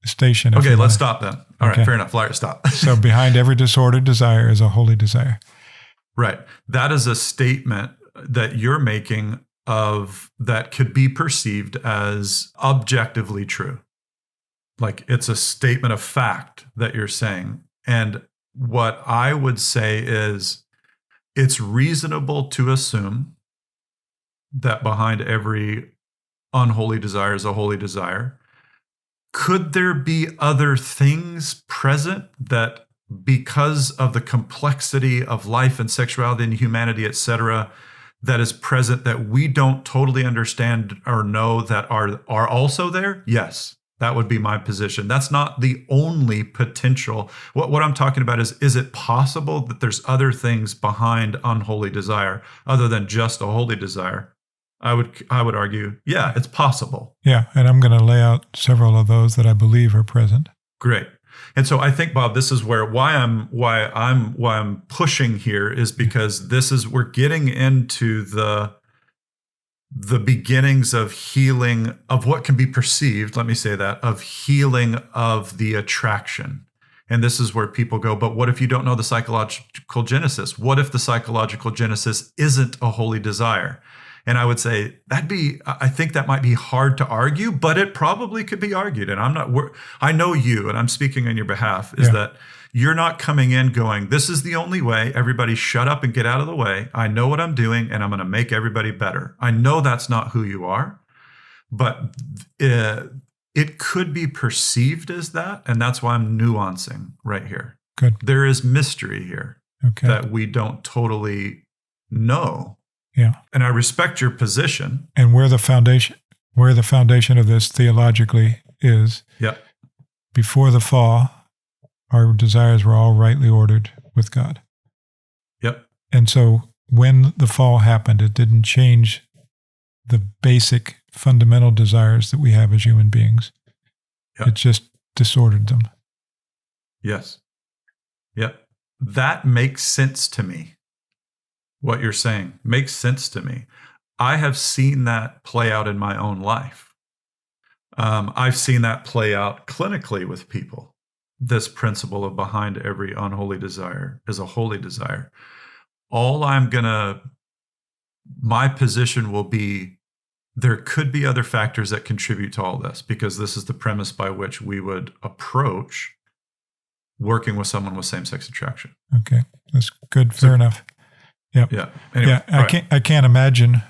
station. Okay, let's stop then. All right, fair enough. Stop. So behind every disordered desire is a holy desire. Right. That is a statement that you're making that could be perceived as objectively true. Like it's a statement of fact that you're saying. And what I would say is it's reasonable to assume that behind every unholy desire is a holy desire. Could there be other things present that, because of the complexity of life and sexuality and humanity, etc., that is present that we don't totally understand or know that are also there? Yes, that would be my position. That's not the only potential. What I'm talking about is it possible that there's other things behind unholy desire other than just a holy desire? I would argue, yeah, it's possible. Yeah, and I'm going to lay out several of those that I believe are present. Great. And so I think, Bob, this is why I'm pushing here is because we're getting into the beginnings of healing of what can be perceived, let me say that, of healing of the attraction. And this is where people go, but what if you don't know the psychological genesis? What if the psychological genesis isn't a holy desire? And I would say I think that might be hard to argue, but it probably could be argued. And I know you, and I'm speaking on your behalf, is that you're not coming in going, this is the only way, everybody shut up and get out of the way. I know what I'm doing and I'm going to make everybody better. I know that's not who you are, but it could be perceived as that. And that's why I'm nuancing right here. Good. There is mystery here that we don't totally know. Yeah. And I respect your position. And where the foundation of this theologically is, before the fall, our desires were all rightly ordered with God. Yep. And so when the fall happened, it didn't change the basic fundamental desires that we have as human beings. Yep. It just disordered them. Yes. Yep. That makes sense to me. What you're saying makes sense to me. I have seen that play out in my own life. I've seen that play out clinically with people. This principle of behind every unholy desire is a holy desire. My position will be, there could be other factors that contribute to all this, because this is the premise by which we would approach working with someone with same-sex attraction. Okay, that's good. Fair enough. Yep. Yeah. Anyway, I can't imagine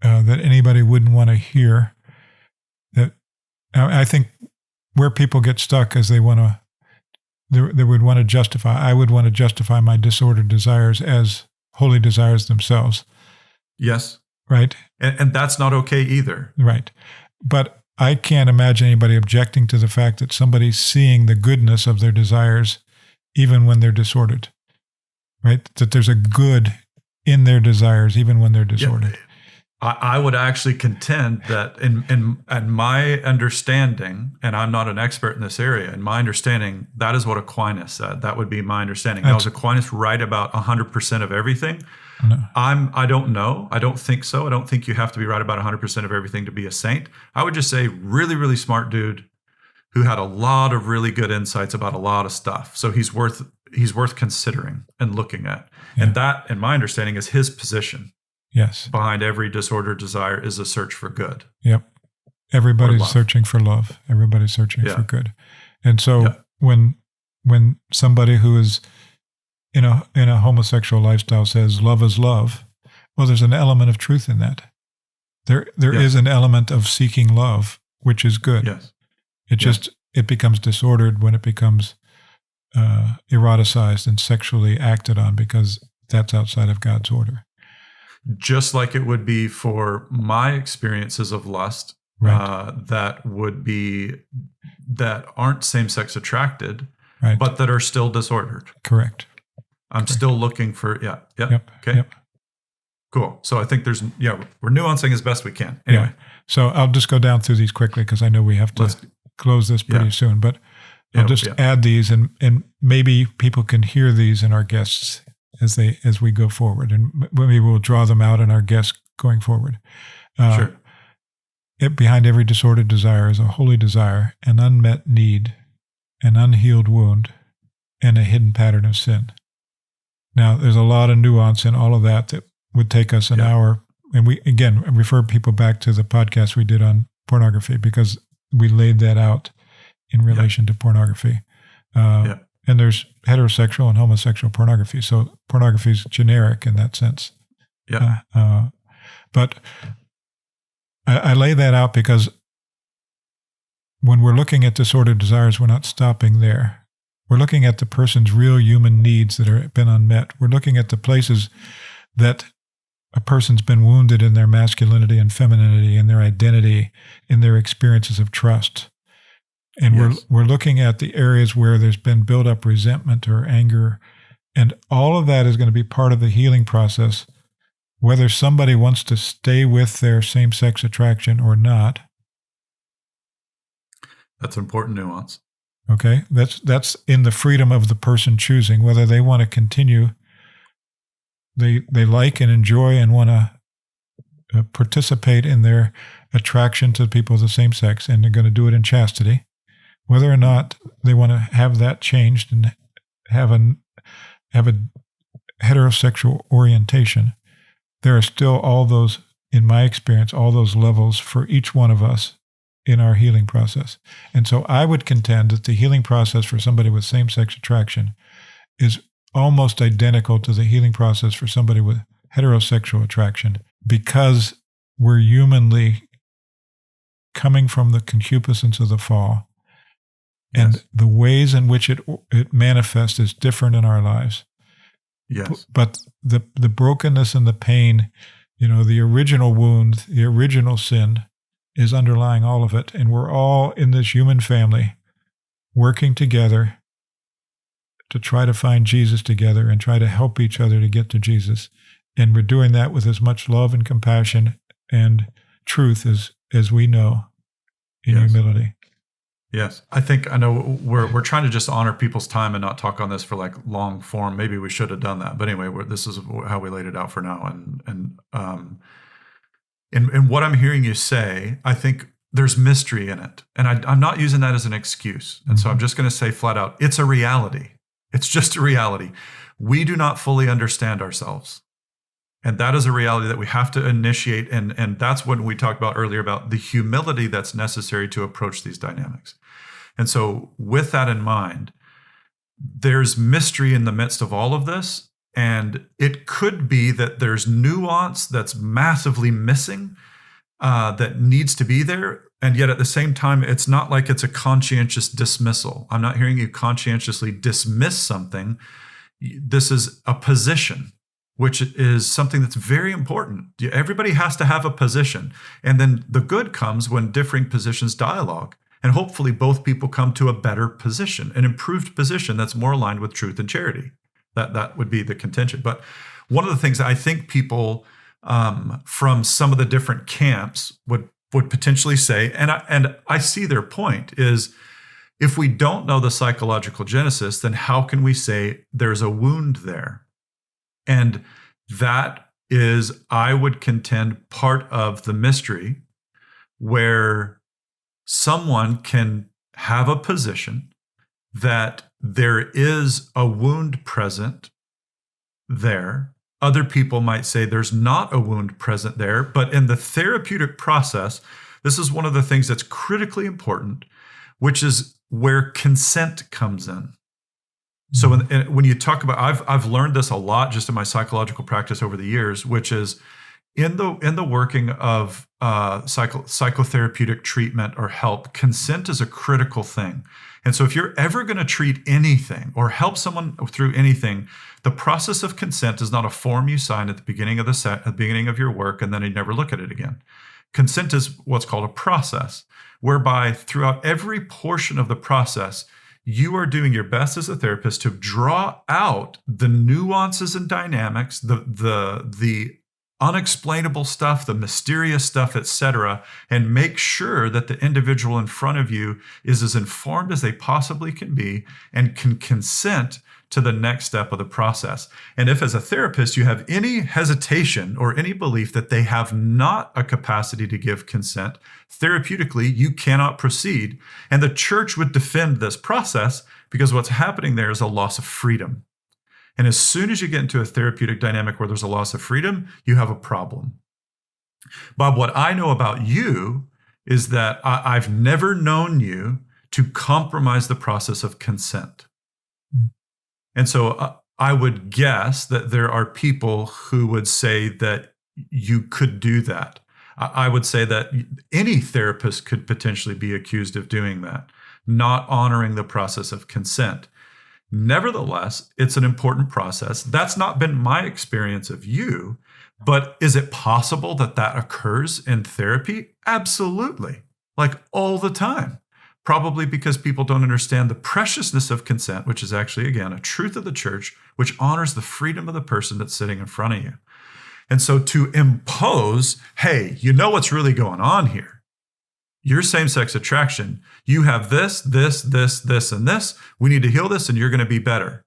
that anybody wouldn't want to hear that. I think where people get stuck is they would want to justify. I would want to justify my disordered desires as holy desires themselves. Yes. Right. And that's not okay either. Right. But I can't imagine anybody objecting to the fact that somebody's seeing the goodness of their desires even when they're disordered. Right? That there's a good in their desires, even when they're disordered. I would actually contend that in my understanding, and I'm not an expert in this area, in my understanding, that is what Aquinas said. That would be my understanding. Now, is Aquinas right about 100% of everything? No. I don't know. I don't think so. I don't think you have to be right about 100% of everything to be a saint. I would just say really, really smart dude who had a lot of really good insights about a lot of stuff. So he's worth considering and looking at. Yeah. And that, in my understanding, is his position. Yes. Behind every disordered desire is a search for good. Yep. Everybody's searching for love. Everybody's searching for good. And so when somebody who is in a homosexual lifestyle says love is love, well, there's an element of truth in that. There is an element of seeking love, which is good. Yes. It becomes disordered when it becomes eroticized and sexually acted on, because that's outside of God's order. Just like it would be for my experiences of lust, right. that aren't same-sex attracted, right. but that are still disordered. Correct. I'm still looking for, Yep. Okay. Yep. Cool. So I think we're nuancing as best we can. Anyway. Yeah. So I'll just go down through these quickly because I know we have to close this pretty soon, but I'll just add these and maybe people can hear these in our guests as we go forward, and maybe we'll draw them out in our guests going forward. Sure. Behind every disordered desire is a holy desire, an unmet need, an unhealed wound, and a hidden pattern of sin. Now, there's a lot of nuance in all of that would take us an hour. And we, again, refer people back to the podcast we did on pornography, because we laid that out in relation to pornography. And there's heterosexual and homosexual pornography. So pornography is generic in that sense. But I lay that out because when we're looking at disordered desires, we're not stopping there. We're looking at the person's real human needs that have been unmet. We're looking at the places that a person's been wounded in their masculinity and femininity, in their identity, in their experiences of trust. And we're looking at the areas where there's been built up resentment or anger. And all of that is going to be part of the healing process, whether somebody wants to stay with their same-sex attraction or not. That's an important nuance. Okay? That's in the freedom of the person choosing, whether they want to continue. They like and enjoy and want to participate in their attraction to people of the same sex, and they're going to do it in chastity. Whether or not they want to have that changed and have a heterosexual orientation, there are still all those, in my experience, all those levels for each one of us in our healing process. And so I would contend that the healing process for somebody with same-sex attraction is almost identical to the healing process for somebody with heterosexual attraction, because we're humanly coming from the concupiscence of the fall. And the ways in which it manifests is different in our lives. Yes. But the brokenness and the pain, the original wound, the original sin is underlying all of it. And we're all in this human family working together to try to find Jesus together and try to help each other to get to Jesus. And we're doing that with as much love and compassion and truth as we know in humility. Yes. I know we're trying to just honor people's time and not talk on this for like long form. Maybe we should have done that. But anyway, this is how we laid it out for now. And what I'm hearing you say, I think there's mystery in it. And I'm not using that as an excuse. And so I'm just going to say flat out, it's a reality. It's just a reality. We do not fully understand ourselves. And that is a reality that we have to initiate. And that's what we talked about earlier about the humility that's necessary to approach these dynamics. And so with that in mind, there's mystery in the midst of all of this. And it could be that there's nuance that's massively missing, that needs to be there. And yet at the same time, it's not like it's a conscientious dismissal. I'm not hearing you conscientiously dismiss something. This is a position, which is something that's very important. Everybody has to have a position. And then the good comes when differing positions dialogue. And hopefully both people come to a better position, an improved position that's more aligned with truth and charity. That would be the contention. But one of the things I think people from some of the different camps would potentially say, and I see their point, is if we don't know the psychological genesis, then how can we say there's a wound there? And that is, I would contend, part of the mystery, where someone can have a position that there is a wound present there. Other people might say there's not a wound present there, but in the therapeutic process, this is one of the things that's critically important, which is where consent comes in. So when you talk about, I've learned this a lot just in my psychological practice over the years, which is in the working of psychotherapeutic treatment or help, consent is a critical thing. And so if you're ever going to treat anything or help someone through anything, the process of consent is not a form you sign at the beginning of at the beginning of your work, and then you never look at it again. Consent is what's called a process, whereby throughout every portion of the process, you are doing your best as a therapist to draw out the nuances and dynamics, the unexplainable stuff, the mysterious stuff, etc., and make sure that the individual in front of you is as informed as they possibly can be and can consent to the next step of the process. And if as a therapist you have any hesitation or any belief that they have not a capacity to give consent, therapeutically, you cannot proceed. And the church would defend this process because what's happening there is a loss of freedom. And as soon as you get into a therapeutic dynamic where there's a loss of freedom, you have a problem. Bob, what I know about you is that I've never known you to compromise the process of consent. And so I would guess that there are people who would say that you could do that. I would say that any therapist could potentially be accused of doing that, not honoring the process of consent. Nevertheless, it's an important process. That's not been my experience of you, but is it possible that that occurs in therapy? Absolutely, like all the time. Probably because people don't understand the preciousness of consent, which is actually, again, a truth of the church, which honors the freedom of the person that's sitting in front of you. And so to impose, hey, you know what's really going on here? Your same-sex attraction, you have this, and this. We need to heal this, and you're going to be better.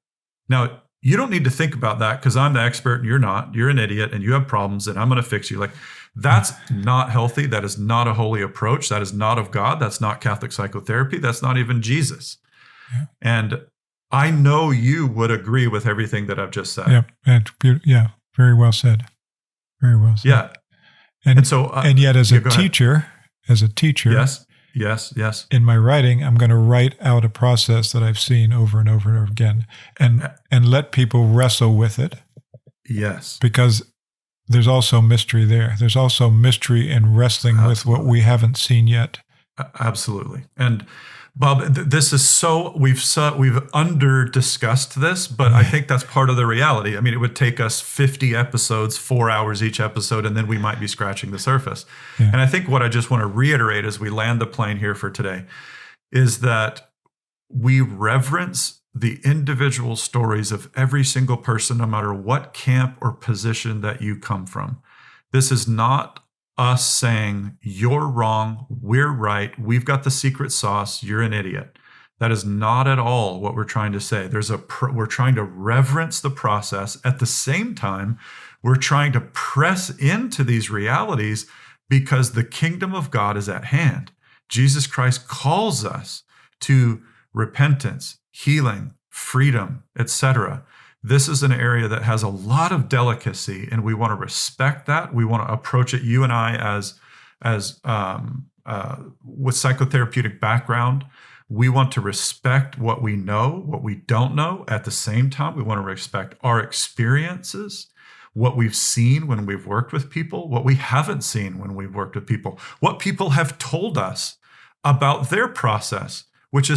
Now, you don't need to think about that because I'm the expert and you're not. You're an idiot and you have problems and I'm going to fix you. Like, that's not healthy. That is not a holy approach. That is not of God. That's not Catholic psychotherapy. That's not even Jesus. Yeah. And I know you would agree with everything that I've just said. Yeah, very well said. Very well said. Yeah. And so, and yet as a teacher, Yes. In my writing, I'm going to write out a process that I've seen over and over and over again and let people wrestle with it. Yes. Because there's also mystery there. There's also mystery in wrestling with what we haven't seen yet. Absolutely. And Bob, this is we've under-discussed this, but I think that's part of the reality. I mean, it would take us 50 episodes, 4 hours each episode, and then we might be scratching the surface. Yeah. And I think what I just want to reiterate as we land the plane here for today is that we reverence the individual stories of every single person, no matter what camp or position that you come from. This is not us saying, you're wrong, we're right, we've got the secret sauce, you're an idiot. That is not at all what we're trying to say. We're trying to reverence the process. At the same time, we're trying to press into these realities because the kingdom of God is at hand. Jesus Christ calls us to repentance, healing, freedom, etc. This is an area that has a lot of delicacy, and we want to respect that. We want to approach it, you and I, as with psychotherapeutic background. We want to respect what we know, what we don't know. At the same time, we want to respect our experiences, what we've seen when we've worked with people, what we haven't seen when we've worked with people, what people have told us about their process, which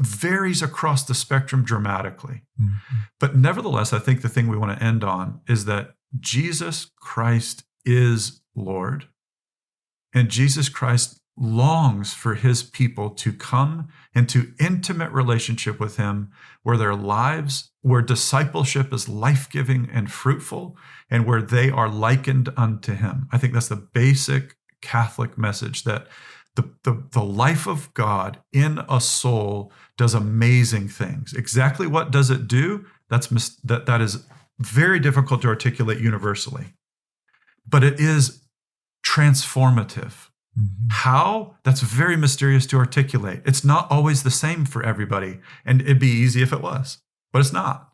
varies across the spectrum dramatically. Mm-hmm. But nevertheless, I think the thing we want to end on is that Jesus Christ is Lord, and Jesus Christ longs for his people to come into intimate relationship with him, where discipleship is life-giving and fruitful, and where they are likened unto him. I think that's the basic Catholic message, that the life of God in a soul does amazing things. Exactly what does it do? That is very difficult to articulate universally, but it is transformative. How? That's very mysterious to articulate. It's not always the same for everybody, and it'd be easy if it was, but it's not.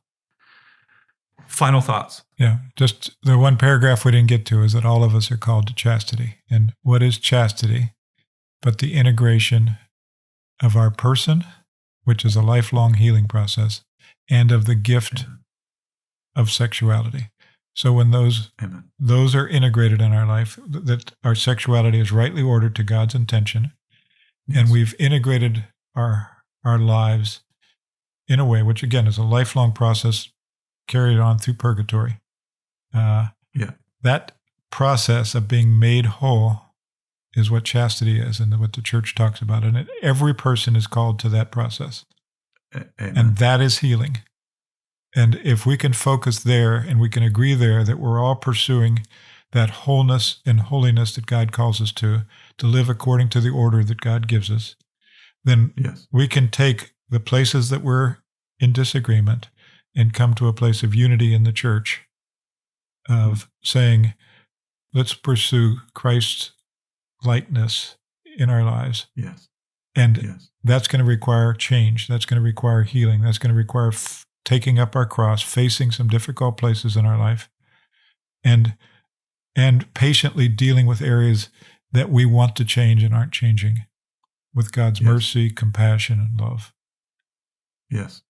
Final thoughts. Yeah, just the one paragraph we didn't get to is that all of us are called to chastity. And what is chastity but the integration of our person, which is a lifelong healing process, and of the gift of sexuality. So when those are integrated in our life, that our sexuality is rightly ordered to God's intention, and we've integrated our lives in a way, which again is a lifelong process carried on through purgatory. That process of being made whole is what chastity is, and what the church talks about. And every person is called to that process. And that is healing. And if we can focus there, and we can agree there that we're all pursuing that wholeness and holiness that God calls us to live according to the order that God gives us, then we can take the places that we're in disagreement and come to a place of unity in the church of saying, let's pursue Christ's likeness in our lives. And that's going to require change. That's going to require healing. That's going to require taking up our cross, facing some difficult places in our life, and patiently dealing with areas that we want to change and aren't changing, with God's mercy, compassion, and love. Yes.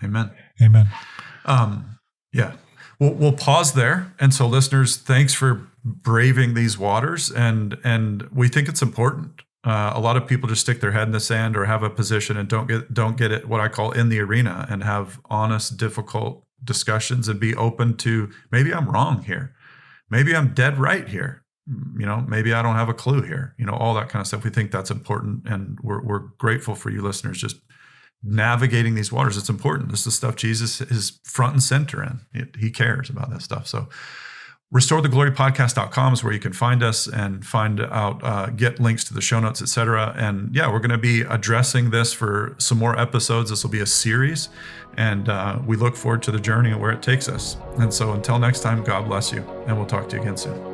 Amen. Amen. We'll pause there. And so, listeners, thanks for braving these waters. And we think it's important. A lot of people just stick their head in the sand or have a position and don't get it, what I call, in the arena, and have honest, difficult discussions and be open to, maybe I'm wrong here. Maybe I'm dead right here. Maybe I don't have a clue here. All that kind of stuff. We think that's important. And we're grateful for you listeners just navigating these waters. It's important. This is stuff Jesus is front and center in. He cares about this stuff. So RestoreTheGloryPodcast.com is where you can find us and find out, get links to the show notes, etc. And we're going to be addressing this for some more episodes. This will be a series, and we look forward to the journey and where it takes us. And so until next time, God bless you, and we'll talk to you again soon.